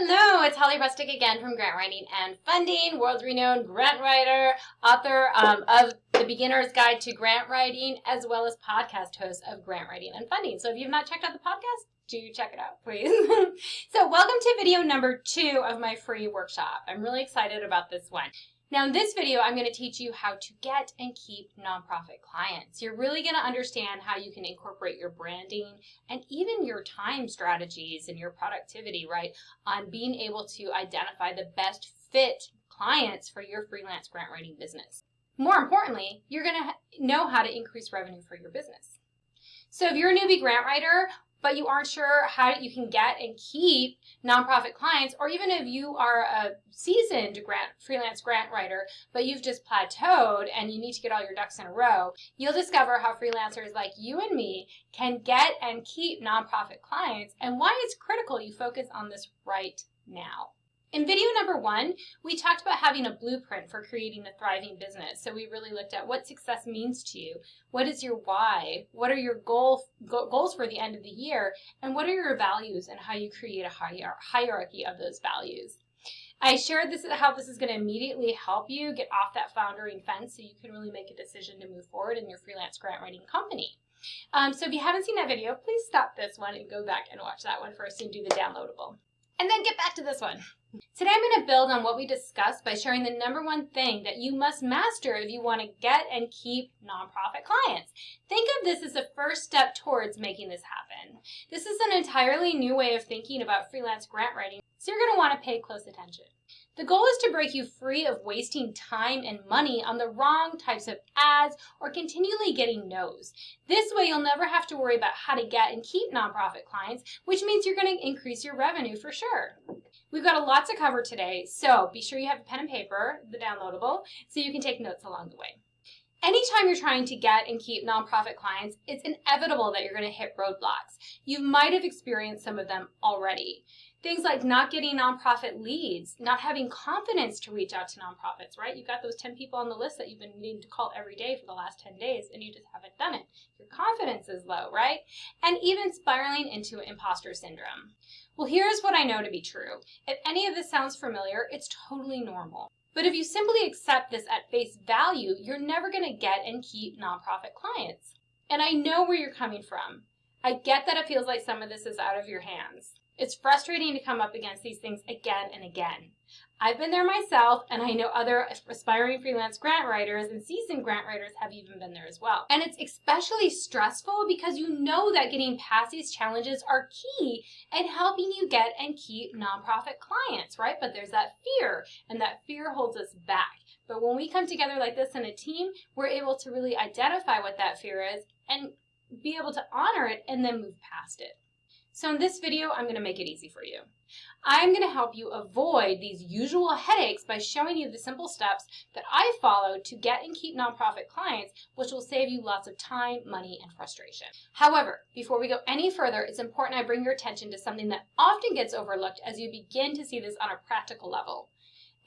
Hello, it's Holly Rustic again from Grant Writing and Funding, world-renowned grant writer, author of The Beginner's Guide to Grant Writing, as well as podcast host of Grant Writing and Funding. So if you've not checked out the podcast, do check it out, please. So welcome to video number 2 of my free workshop. I'm really excited about this one. Now in this video, I'm going to teach you how to get and keep nonprofit clients. You're really going to understand how you can incorporate your branding and even your time strategies and your productivity, right, on being able to identify the best fit clients for your freelance grant writing business. More importantly, you're going to know how to increase revenue for your business. So if you're a newbie grant writer, but you aren't sure how you can get and keep nonprofit clients, or even if you are a seasoned freelance grant writer, but you've just plateaued and you need to get all your ducks in a row, you'll discover how freelancers like you and me can get and keep nonprofit clients and why it's critical you focus on this right now. In video number 1, we talked about having a blueprint for creating a thriving business. So we really looked at what success means to you. What is your why? What are your goals for the end of the year? And what are your values and how you create a hierarchy of those values? I shared how this is going to immediately help you get off that floundering fence so you can really make a decision to move forward in your freelance grant writing company. So if you haven't seen that video, please stop this one and go back and watch that one first and do the downloadable. And then get back to this one. Today I'm going to build on what we discussed by sharing the number 1 thing that you must master if you want to get and keep nonprofit clients. Think of this as the first step towards making this happen. This is an entirely new way of thinking about freelance grant writing, so you're going to want to pay close attention. The goal is to break you free of wasting time and money on the wrong types of ads or continually getting no's. This way you'll never have to worry about how to get and keep nonprofit clients, which means you're going to increase your revenue for sure. We've got a lot to cover today, so be sure you have a pen and paper, the downloadable, so you can take notes along the way. Anytime you're trying to get and keep nonprofit clients, it's inevitable that you're going to hit roadblocks. You might have experienced some of them already. Things like not getting nonprofit leads, not having confidence to reach out to nonprofits, right? You've got those 10 people on the list that you've been needing to call every day for the last 10 days and you just haven't done it. Your confidence is low, right? And even spiraling into imposter syndrome. Well, here's what I know to be true. If any of this sounds familiar, it's totally normal. But if you simply accept this at face value, you're never going to get and keep nonprofit clients. And I know where you're coming from. I get that it feels like some of this is out of your hands. It's frustrating to come up against these things again and again. I've been there myself, and I know other aspiring freelance grant writers and seasoned grant writers have even been there as well. And it's especially stressful because you know that getting past these challenges are key in helping you get and keep nonprofit clients, right? But there's that fear, and that fear holds us back. But when we come together like this in a team, we're able to really identify what that fear is and be able to honor it and then move past it. So in this video, I'm going to make it easy for you. I'm going to help you avoid these usual headaches by showing you the simple steps that I follow to get and keep nonprofit clients, which will save you lots of time, money, and frustration. However, before we go any further, it's important I bring your attention to something that often gets overlooked as you begin to see this on a practical level.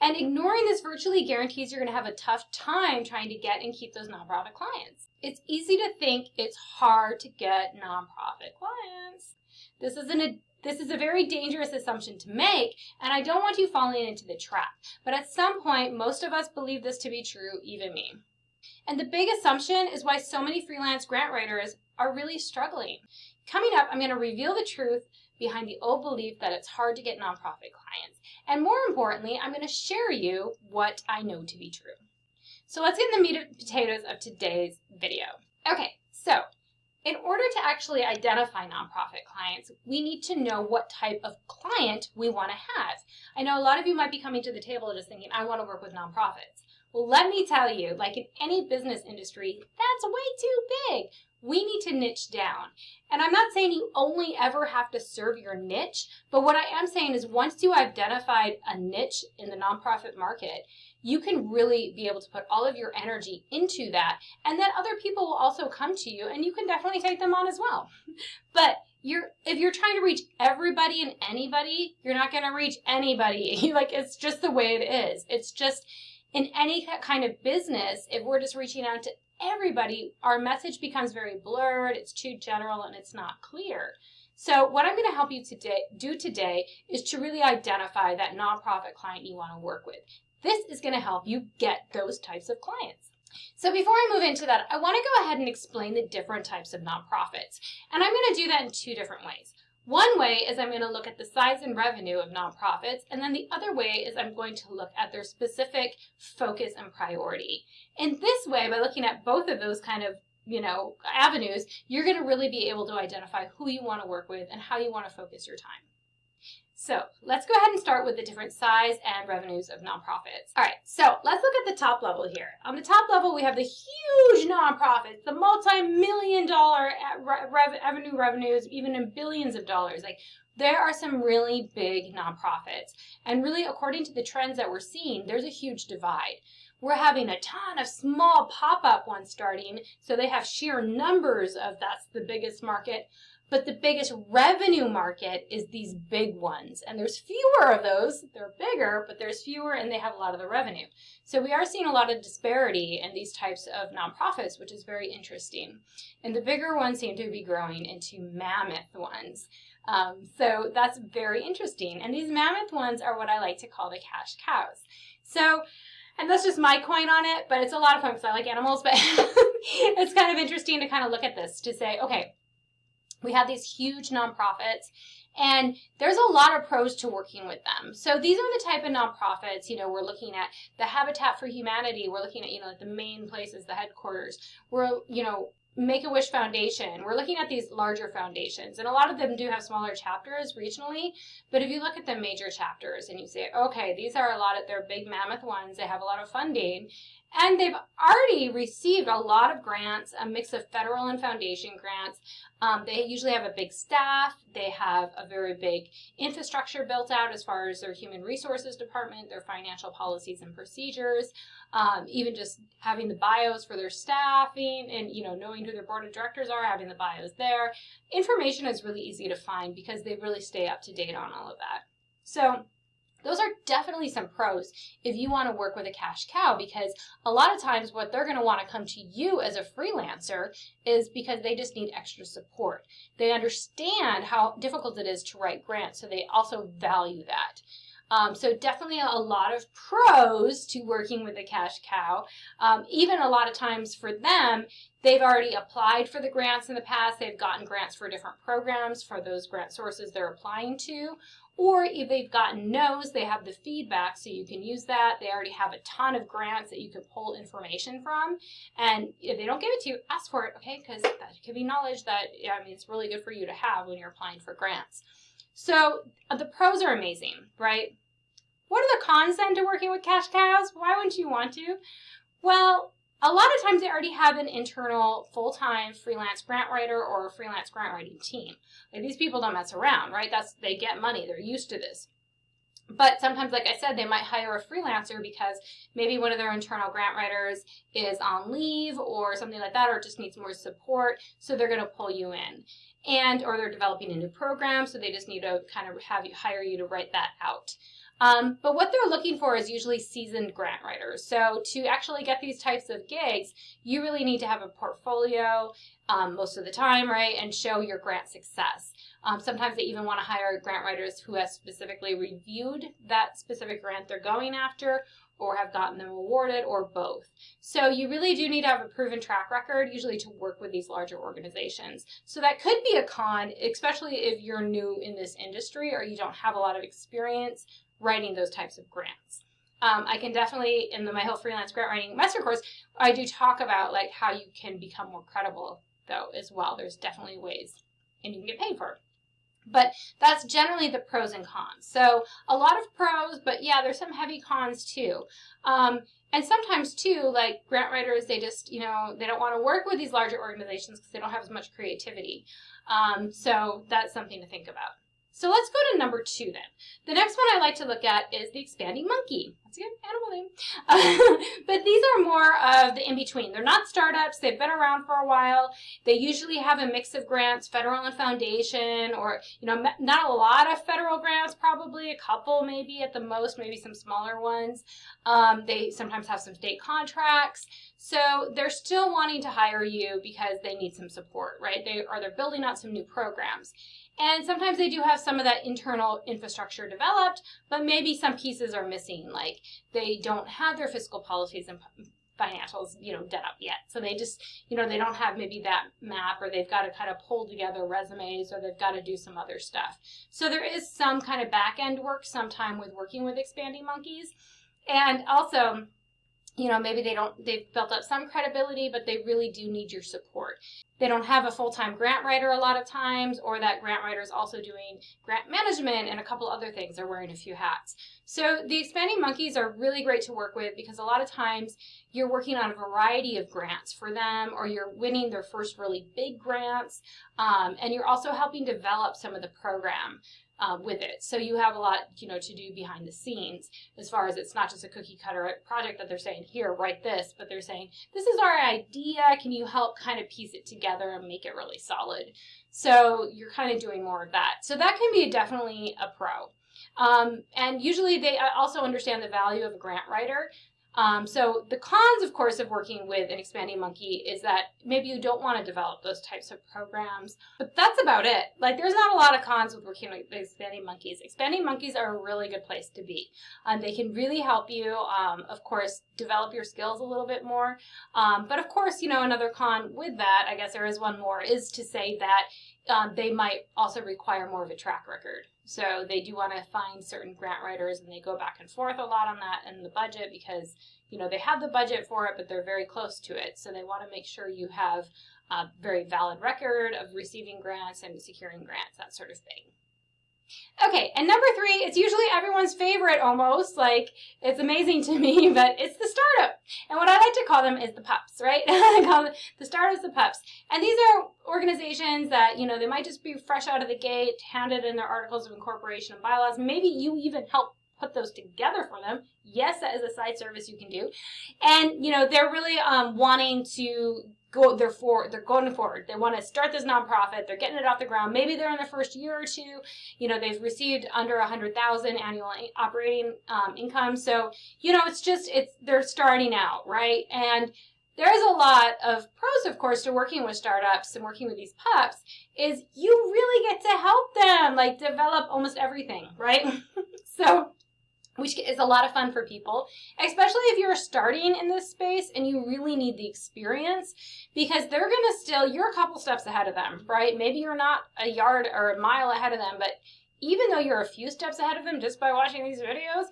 And ignoring this virtually guarantees you're going to have a tough time trying to get and keep those nonprofit clients. It's easy to think it's hard to get nonprofit clients. This is a very dangerous assumption to make, and I don't want you falling into the trap. But at some point, most of us believe this to be true, even me. And the big assumption is why so many freelance grant writers are really struggling. Coming up, I'm going to reveal the truth behind the old belief that it's hard to get nonprofit clients. And more importantly, I'm going to share you what I know to be true. So let's get in the meat and potatoes of today's video. Okay, so in order to actually identify nonprofit clients, we need to know what type of client we want to have. I know a lot of you might be coming to the table just thinking, I want to work with nonprofits. Well, let me tell you, like in any business industry, that's way too big. We need to niche down. And I'm not saying you only ever have to serve your niche, but what I am saying is once you identified a niche in the nonprofit market, you can really be able to put all of your energy into that, and then other people will also come to you, and you can definitely take them on as well. But if you're trying to reach everybody and anybody, you're not going to reach anybody. Like, it's just the way it is. It's just in any kind of business, if we're just reaching out to everybody, our message becomes very blurred, it's too general, and it's not clear. So what I'm going to help you do today is to really identify that nonprofit client you want to work with. This is going to help you get those types of clients. So before I move into that, I want to go ahead and explain the different types of nonprofits. And I'm going to do that in two different ways. One way is I'm going to look at the size and revenue of nonprofits, and then the other way is I'm going to look at their specific focus and priority. In this way, by looking at both of those kind of avenues, you're going to really be able to identify who you want to work with and how you want to focus your time. So let's go ahead and start with the different size and revenues of nonprofits. All right, so let's look at the top level here. On the top level, we have the huge nonprofits, the multi-million-dollar revenues, even in billions of dollars. Like, there are some really big nonprofits. And really, according to the trends that we're seeing, there's a huge divide. We're having a ton of small pop-up ones starting, so they have sheer numbers of that's the biggest market. But the biggest revenue market is these big ones. And there's fewer of those. They're bigger, but there's fewer and they have a lot of the revenue. So we are seeing a lot of disparity in these types of nonprofits, which is very interesting. And the bigger ones seem to be growing into mammoth ones. So that's very interesting. And these mammoth ones are what I like to call the cash cows. So, and that's just my coin on it, but it's a lot of fun because I like animals. But it's kind of interesting to kind of look at this to say, okay, we have these huge nonprofits, and there's a lot of pros to working with them. So these are the type of nonprofits, we're looking at the Habitat for Humanity. We're looking at, the main places, the headquarters. We're, Make-A-Wish Foundation. We're looking at these larger foundations, and a lot of them do have smaller chapters regionally, but if you look at the major chapters and you say, okay, these are they're big mammoth ones, they have a lot of funding, and they've already received a lot of grants, a mix of federal and foundation grants. They usually have a big staff. They have a very big infrastructure built out as far as their human resources department, their financial policies and procedures, even just having the bios for their staffing and, knowing who their board of directors are, having the bios there. Information is really easy to find because they really stay up to date on all of that. So those are definitely some pros if you want to work with a cash cow, because a lot of times what they're going to want to come to you as a freelancer is because they just need extra support. They understand how difficult it is to write grants, so they also value that. So definitely a lot of pros to working with a cash cow. Even a lot of times for them, they've already applied for the grants in the past. They've gotten grants for different programs for those grant sources they're applying to. Or if they've gotten no's, they have the feedback, so you can use that. They already have a ton of grants that you can pull information from. And if they don't give it to you, ask for it, okay? Because that could be knowledge that, it's really good for you to have when you're applying for grants. So the pros are amazing, right? What are the cons then to working with cash cows? Why wouldn't you want to? Well, a lot of times they already have an internal full-time freelance grant writer or a freelance grant writing team. Like, these people don't mess around, right? They get money. They're used to this. But sometimes, like I said, they might hire a freelancer because maybe one of their internal grant writers is on leave or something like that, or just needs more support, so they're going to pull you in. Or they're developing a new program, so they just need to kind of hire you to write that out. But what they're looking for is usually seasoned grant writers. So to actually get these types of gigs, you really need to have a portfolio most of the time, right, and show your grant success. Sometimes they even want to hire grant writers who have specifically reviewed that specific grant they're going after, or have gotten them awarded, or both. So you really do need to have a proven track record, usually to work with these larger organizations. So that could be a con, especially if you're new in this industry or you don't have a lot of experience writing those types of grants. I can definitely, in my whole freelance grant writing master course, I do talk about like how you can become more credible though as well. There's definitely ways, and you can get paid for it. But that's generally the pros and cons. So a lot of pros, but yeah, there's some heavy cons too. And sometimes too, like grant writers, they just, they don't want to work with these larger organizations because they don't have as much creativity. So that's something to think about. So let's go to number 2 then. The next one I like to look at is the expanding monkey. That's a good animal name. But these are more of the in-between. They're not startups. They've been around for a while. They usually have a mix of grants, federal and foundation, or, not a lot of federal grants, probably a couple maybe at the most, maybe some smaller ones. They sometimes have some state contracts. So they're still wanting to hire you because they need some support, right? They're building out some new programs. And sometimes they do have some of that internal infrastructure developed, but maybe some pieces are missing, like they don't have their fiscal policies and financials, done up yet. So they just, they don't have maybe that map, or they've got to kind of pull together resumes, or they've got to do some other stuff. So there is some kind of back end work sometime with working with Expanding Monkeys. And also, maybe they've built up some credibility, but they really do need your support. They don't have a full-time grant writer a lot of times, or that grant writer is also doing grant management and a couple other things. They're wearing a few hats. So the Expanding Monkeys are really great to work with, because a lot of times you're working on a variety of grants for them, or you're winning their first really big grants, and you're also helping develop some of the program with it. So you have a lot, to do behind the scenes, as far as it's not just a cookie cutter project that they're saying, here, write this, but they're saying, this is our idea. Can you help kind of piece it together and make it really solid? So you're kind of doing more of that. So that can be definitely a pro. And usually they also understand the value of a grant writer. So the cons, of course, of working with an Expanding Monkey is that maybe you don't want to develop those types of programs, but that's about it. Like, there's not a lot of cons with working with Expanding Monkeys. Expanding Monkeys are a really good place to be. They can really help you, of course, develop your skills a little bit more. But of course, another con with that, I guess there is one more, is to say that they might also require more of a track record. So they do want to find certain grant writers, and they go back and forth a lot on that and the budget, because, they have the budget for it, but they're very close to it. So they want to make sure you have a very valid record of receiving grants and securing grants, that sort of thing. Okay, and number 3, it's usually everyone's favorite almost, like, it's amazing to me, but it's the startup. And what I like to call them is the pups, right? I call them the startups, the pups. And these are organizations that, they might just be fresh out of the gate, handed in their articles of incorporation and bylaws. Maybe you even help put those together for them. Yes, that is a side service you can do. And, they're really wanting to they're going forward. They want to start this nonprofit. They're getting it off the ground. Maybe they're in the first year or two. They've received under $100,000 annual operating income. So, they're starting out, right? And there is a lot of pros, of course, to working with startups and working with these pups, is you really get to help them, like, develop almost everything, right? So, which is a lot of fun for people, especially if you're starting in this space and you really need the experience, because they're going to you're a couple steps ahead of them, right? Maybe you're not a yard or a mile ahead of them, but even though you're a few steps ahead of them just by watching these videos,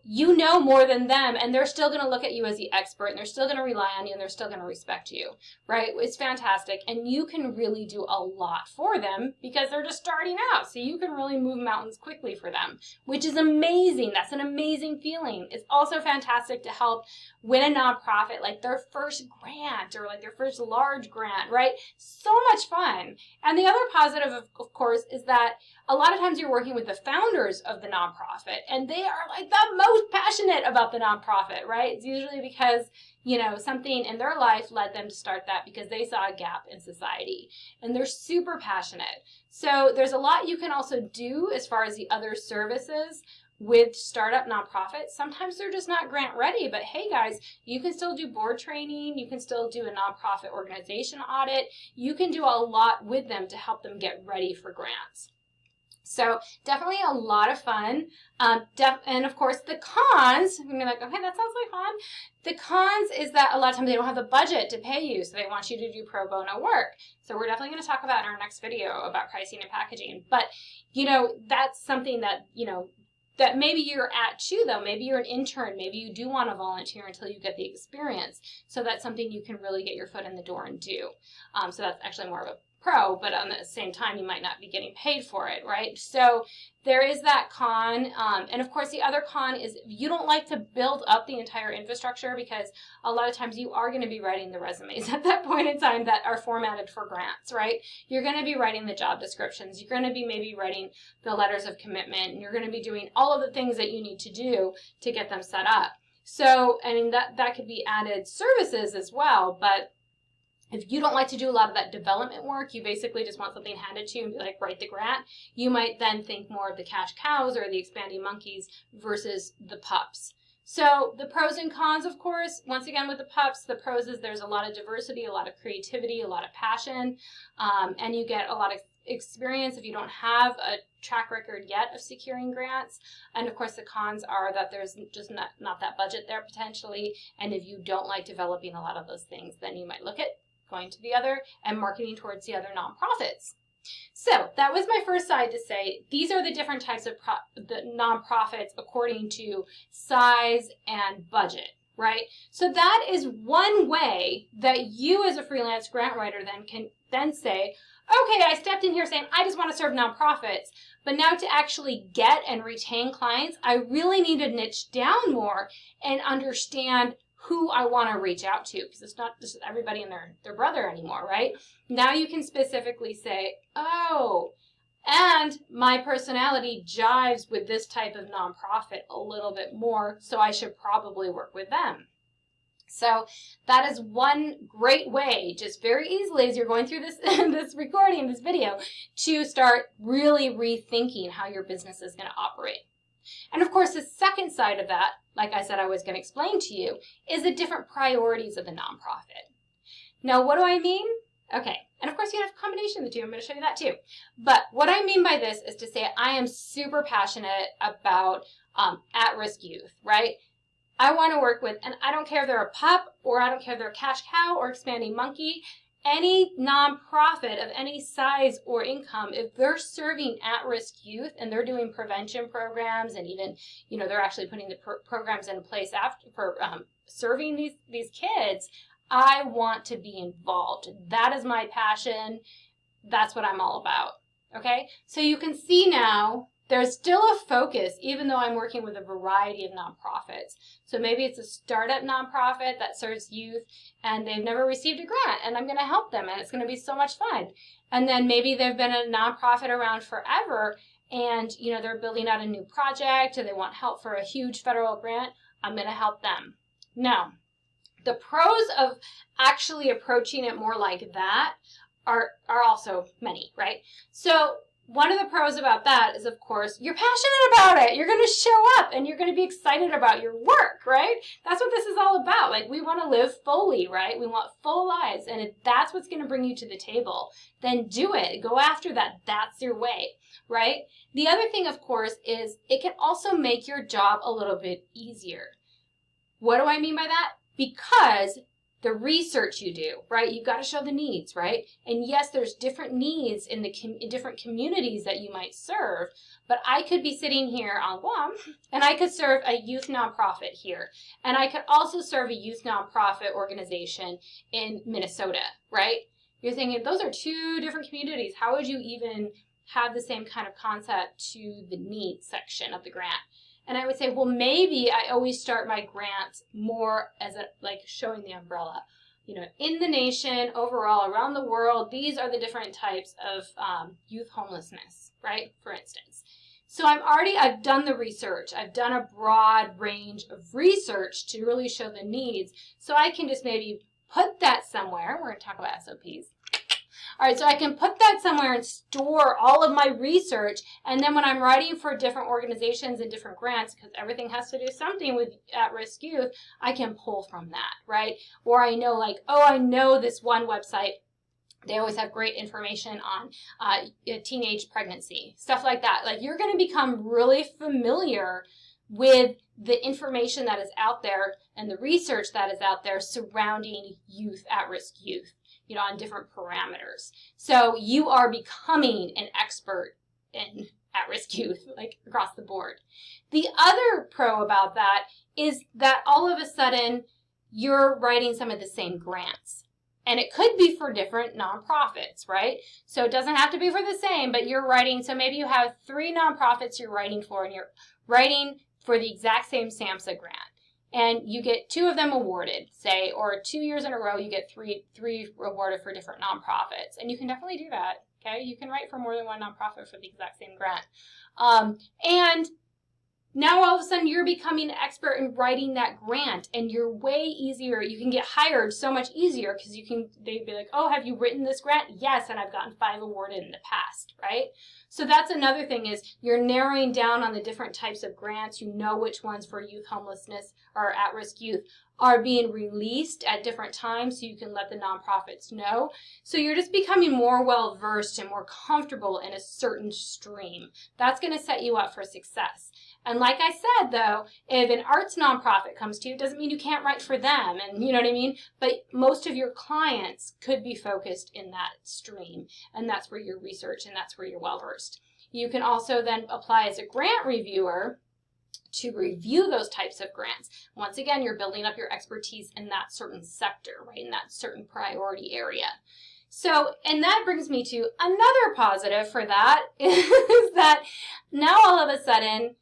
you know more than them, and they're still going to look at you as the expert, and they're still going to rely on you, and they're still going to respect you, right? It's fantastic, and you can really do a lot for them because they're just starting out, so you can really move mountains quickly for them, which is amazing. That's an amazing feeling. It's also fantastic to help win a nonprofit, like their first grant or like their first large grant, right? So much fun. And the other positive, of course, is that a lot of times you're working with the founders of the nonprofit, and they are like the most passionate about the nonprofit, right? It's usually because, something in their life led them to start that because they saw a gap in society, and they're super passionate. So there's a lot you can also do as far as the other services with startup nonprofits. Sometimes they're just not grant ready, but hey guys, you can still do board training. You can still do a nonprofit organization audit. You can do a lot with them to help them get ready for grants. So definitely a lot of fun. And of course the cons, you're like, okay, that sounds like fun. The cons is that a lot of times they don't have the budget to pay you, so they want you to do pro bono work. So we're definitely going to talk about in our next video about pricing and packaging. But, that's something that, that maybe you're at too, though. Maybe you're an intern. Maybe you do want to volunteer until you get the experience. So that's something you can really get your foot in the door and do. So that's actually more of a pro, but on the same time, you might not be getting paid for it, right? So there is that con. And of course, the other con is you don't like to build up the entire infrastructure, because a lot of times you are going to be writing the resumes at that point in time that are formatted for grants, right? You're going to be writing the job descriptions. You're going to be maybe writing the letters of commitment, and you're going to be doing all of the things that you need to do to get them set up. So, I mean, that could be added services as well, but if you don't like to do a lot of that development work, you basically just want something handed to you and be like, write the grant, you might then think more of the cash cows or the Expanding Monkeys versus the pups. So the pros and cons, of course, once again with the pups, the pros is there's a lot of diversity, a lot of creativity, a lot of passion, and you get a lot of experience, if you don't have a track record yet of securing grants. And of course, the cons are that there's just not that budget there potentially. And if you don't like developing a lot of those things, then you might look at going to the other and marketing towards the other nonprofits. So that was my first side to say, these are the different types of the nonprofits according to size and budget, right? So that is one way that you as a freelance grant writer then can then say, okay, I stepped in here saying, I just want to serve nonprofits, but now to actually get and retain clients, I really need to niche down more and understand who I want to reach out to, because it's not just everybody and their brother anymore, right? Now you can specifically say, oh, and my personality jives with this type of nonprofit a little bit more, so I should probably work with them. So that is one great way, just very easily as you're going through this recording, this video, to start really rethinking how your business is going to operate. And of course, the second side of that, like I said I was going to explain to you, is the different priorities of the nonprofit. Now, what do I mean? Okay, and of course you have a combination of the two. I'm going to show you that too. But what I mean by this is to say I am super passionate about at-risk youth, right? I want to work with, and I don't care if they're a pup, or I don't care if they're a cash cow or expanding monkey, any nonprofit of any size or income, if they're serving at-risk youth and they're doing prevention programs, and even, you know, they're actually putting the programs in place after for serving these kids, I want to be involved. That is my passion. That's what I'm all about. Okay, so you can see now there's still a focus, even though I'm working with a variety of nonprofits. So maybe it's a startup nonprofit that serves youth and they've never received a grant, and I'm going to help them, and it's going to be so much fun. And then maybe they've been a nonprofit around forever, and you know they're building out a new project and they want help for a huge federal grant. I'm going to help them. Now, the pros of actually approaching it more like that are also many, right? So one of the pros about that is, of course, you're passionate about it. You're going to show up and you're going to be excited about your work, right? That's what this is all about. Like, we want to live fully, right? We want full lives. And if that's what's going to bring you to the table, then do it. Go after that. That's your way, right? The other thing, of course, is it can also make your job a little bit easier. What do I mean by that? Because the research you do, right? You've got to show the needs, right? And yes, there's different needs in different communities that you might serve, but I could be sitting here on Guam and I could serve a youth nonprofit here. And I could also serve a youth nonprofit organization in Minnesota, right? You're thinking, those are two different communities. How would you even have the same kind of concept to the needs section of the grant? And I would say, well, maybe I always start my grants more as like showing the umbrella. You know, in the nation, overall, around the world, these are the different types of youth homelessness, right? For instance. So I've done the research. I've done a broad range of research to really show the needs. So I can just maybe put that somewhere. We're going to talk about SOPs. All right, so I can put that somewhere and store all of my research, and then when I'm writing for different organizations and different grants, because everything has to do something with at-risk youth, I can pull from that, right? Or I know, like, oh, I know this one website, they always have great information on teenage pregnancy, stuff like that. Like, you're going to become really familiar with the information that is out there and the research that is out there surrounding youth, at-risk youth, you know, on different parameters. So you are becoming an expert in at-risk youth, like across the board. The other pro about that is that all of a sudden you're writing some of the same grants. And it could be for different nonprofits, right? So it doesn't have to be for the same, but you're writing, so maybe you have 3 nonprofits you're writing for, and you're writing for the exact same SAMHSA grant. And you get 2 of them awarded, say, or 2 years in a row, you get three awarded for different nonprofits. And you can definitely do that, okay? You can write for more than one nonprofit for the exact same grant. And Now all of a sudden you're becoming an expert in writing that grant, and you're way easier. You can get hired so much easier because they'd be like, oh, have you written this grant? Yes, and I've gotten 5 awarded in the past, right? So that's another thing, is you're narrowing down on the different types of grants. You know which ones for youth homelessness or at-risk youth are being released at different times, so you can let the nonprofits know. So you're just becoming more well-versed and more comfortable in a certain stream. That's going to set you up for success. And like I said, though, if an arts nonprofit comes to you, it doesn't mean you can't write for them, and you know what I mean? But most of your clients could be focused in that stream, and that's where you're research and that's where you're well-versed. You can also then apply as a grant reviewer to review those types of grants. Once again, you're building up your expertise in that certain sector, right, in that certain priority area. So, and that brings me to another positive for that, is that now all of a sudden,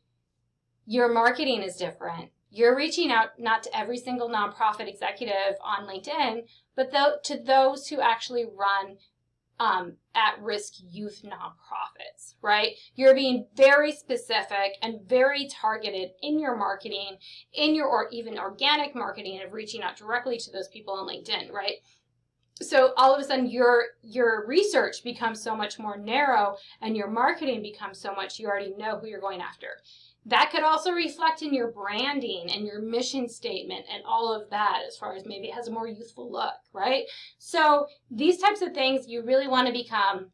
your marketing is different. You're reaching out not to every single nonprofit executive on LinkedIn, but to those who actually run at-risk youth nonprofits, right? You're being very specific and very targeted in your marketing, or even organic marketing of reaching out directly to those people on LinkedIn, right? So all of a sudden your research becomes so much more narrow, and your marketing becomes so much, you already know who you're going after. That could also reflect in your branding and your mission statement and all of that, as far as maybe it has a more youthful look, right? So these types of things you really want to become,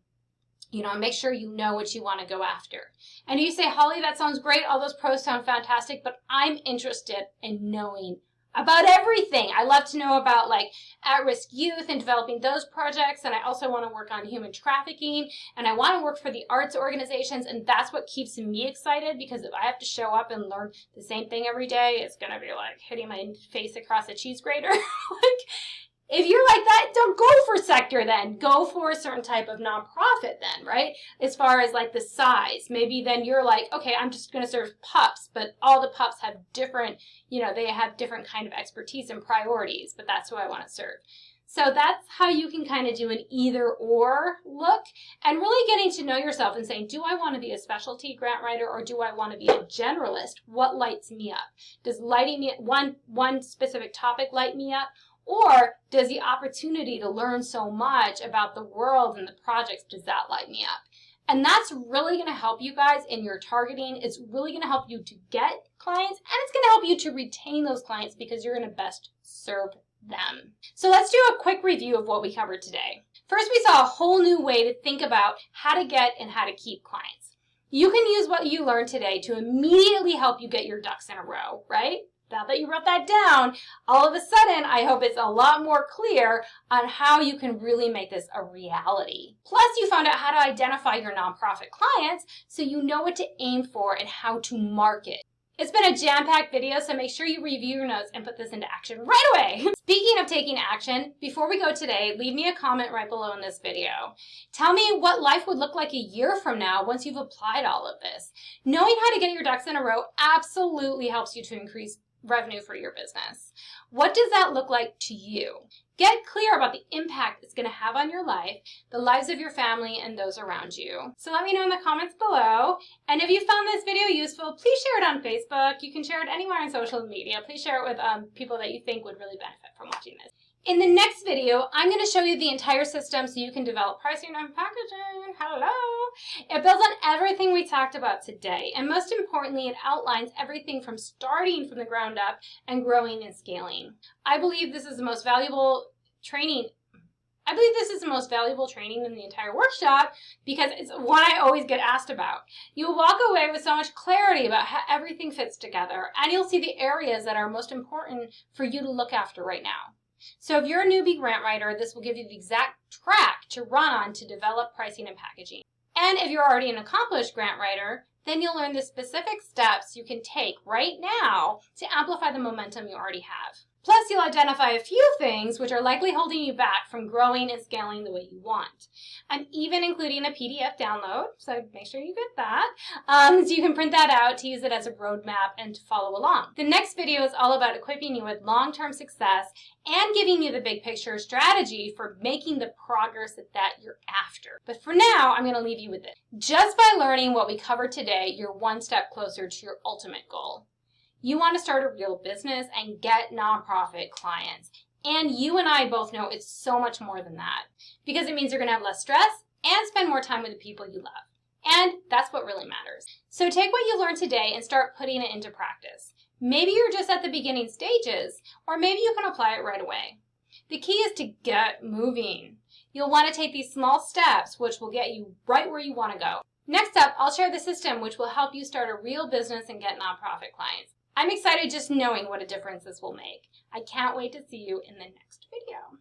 make sure you know what you want to go after. And you say, Holly, that sounds great. All those pros sound fantastic, but I'm interested in knowing about everything. I love to know about like at-risk youth and developing those projects, and I also want to work on human trafficking, and I want to work for the arts organizations, and that's what keeps me excited, because if I have to show up and learn the same thing every day, it's going to be like hitting my face across a cheese grater. If you're like that, don't go for sector then. Go for a certain type of nonprofit then, right? As far as like the size. Maybe then you're like, okay, I'm just going to serve pups, but all the pups have different, they have different kind of expertise and priorities, but that's who I want to serve. So that's how you can kind of do an either or look, and really getting to know yourself and saying, do I want to be a specialty grant writer, or do I want to be a generalist? What lights me up? Does lighting me one specific topic light me up? Or does the opportunity to learn so much about the world and the projects, does that light me up? And that's really going to help you guys in your targeting. It's really going to help you to get clients, and it's going to help you to retain those clients, because you're going to best serve them. So let's do a quick review of what we covered today. First, we saw a whole new way to think about how to get and how to keep clients. You can use what you learned today to immediately help you get your ducks in a row, right? Now that you wrote that down, all of a sudden, I hope it's a lot more clear on how you can really make this a reality. Plus, you found out how to identify your nonprofit clients, so you know what to aim for and how to market. It's been a jam-packed video, so make sure you review your notes and put this into action right away. Speaking of taking action, before we go today, leave me a comment right below in this video. Tell me what life would look like a year from now once you've applied all of this. Knowing how to get your ducks in a row absolutely helps you to increase revenue for your business. What does that look like to you? Get clear about the impact it's going to have on your life, the lives of your family, and those around you. So let me know in the comments below. And if you found this video useful, please share it on Facebook. You can share it anywhere on social media. Please share it with people that you think would really benefit from watching this. In the next video, I'm going to show you the entire system so you can develop pricing and packaging. Hello! It builds on everything we talked about today, and most importantly, it outlines everything from starting from the ground up and growing and scaling. I believe this is the most valuable training in the entire workshop, because it's one I always get asked about. You'll walk away with so much clarity about how everything fits together, and you'll see the areas that are most important for you to look after right now. So if you're a newbie grant writer, this will give you the exact track to run on to develop pricing and packaging. And if you're already an accomplished grant writer, then you'll learn the specific steps you can take right now to amplify the momentum you already have. Plus, you'll identify a few things which are likely holding you back from growing and scaling the way you want. I'm even including a PDF download, so make sure you get that, so you can print that out to use it as a roadmap and to follow along. The next video is all about equipping you with long-term success and giving you the big picture strategy for making the progress that you're after. But for now, I'm going to leave you with it. Just by learning what we covered today, you're one step closer to your ultimate goal. You want to start a real business and get nonprofit clients. And you and I both know it's so much more than that, because it means you're going to have less stress and spend more time with the people you love. And that's what really matters. So take what you learned today and start putting it into practice. Maybe you're just at the beginning stages, or maybe you can apply it right away. The key is to get moving. You'll want to take these small steps, which will get you right where you want to go. Next up, I'll share the system which will help you start a real business and get nonprofit clients. I'm excited just knowing what a difference this will make. I can't wait to see you in the next video.